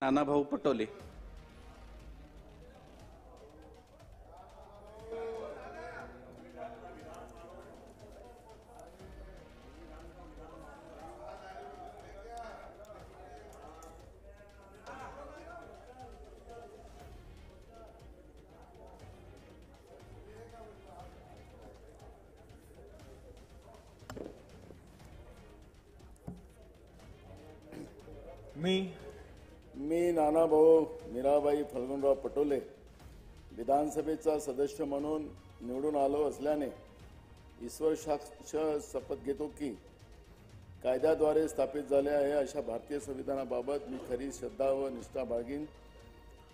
नानाभाऊ पटोले. मी नानाभाऊ मीराबाई फल्गुनराव पटोले विधानसभेचा सदस्य म्हणून निवडून आलो असल्याने ईश्वर साक्ष शपथ घेतो की कायद्याद्वारे स्थापित झाले आहे अशा भारतीय संविधानाबाबत मी खरी श्रद्धा व निष्ठा बाळगीन.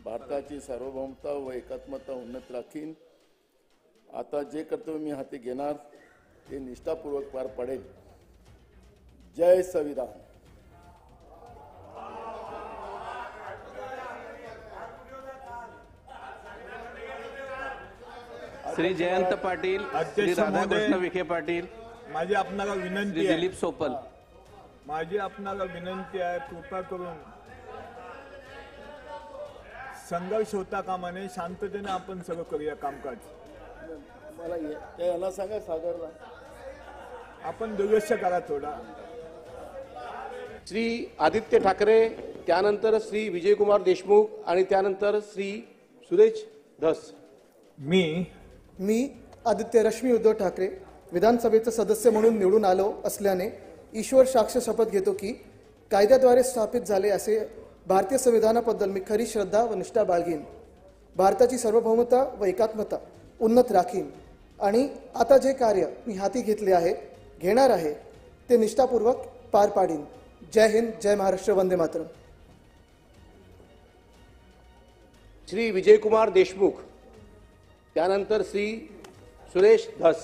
भारताची सार्वभौमता व एकात्मता उन्नत राखीन. आता जे कर्तव्य मी हाती घेणार ते निष्ठापूर्वक पार पाडेल. जय संविधान. श्री जयंत पाटील, श्री राधाकृष्ण विखे पाटील, माझी आपणाला विनंती श्री आहे. दिलीप सोपल. माझी आपणाला विनंती आहे, कृपा करून संघर्ष होता कामा नये. शांततेने आपण सगळं करूया कामकाज. मला याला सांगा सागरला आपण दुर्लक्ष करा थोडा. श्री आदित्य ठाकरे, त्यानंतर श्री विजयकुमार देशमुख आणि त्यानंतर श्री सुरेश धस. मी आदित्य रश्मी उद्धव ठाकरे विधानसभेचा सदस्य म्हणून निवडून आलो असल्याने ईश्वर साक्ष शपथ घेतो की कायद्याद्वारे स्थापित झाले असे भारतीय संविधानाबद्दल मी खरी श्रद्धा व निष्ठा बाळगीन. भारताची सार्वभौमता व एकात्मता उन्नत राखीन आणि आता जे कार्य मी हाती घेतले आहे घेणार आहे ते निष्ठापूर्वक पार पाडीन. जय हिंद, जय महाराष्ट्र, वंदे मातरम. श्री विजयकुमार देशमुख, त्यानंतर श्री सुरेश धस.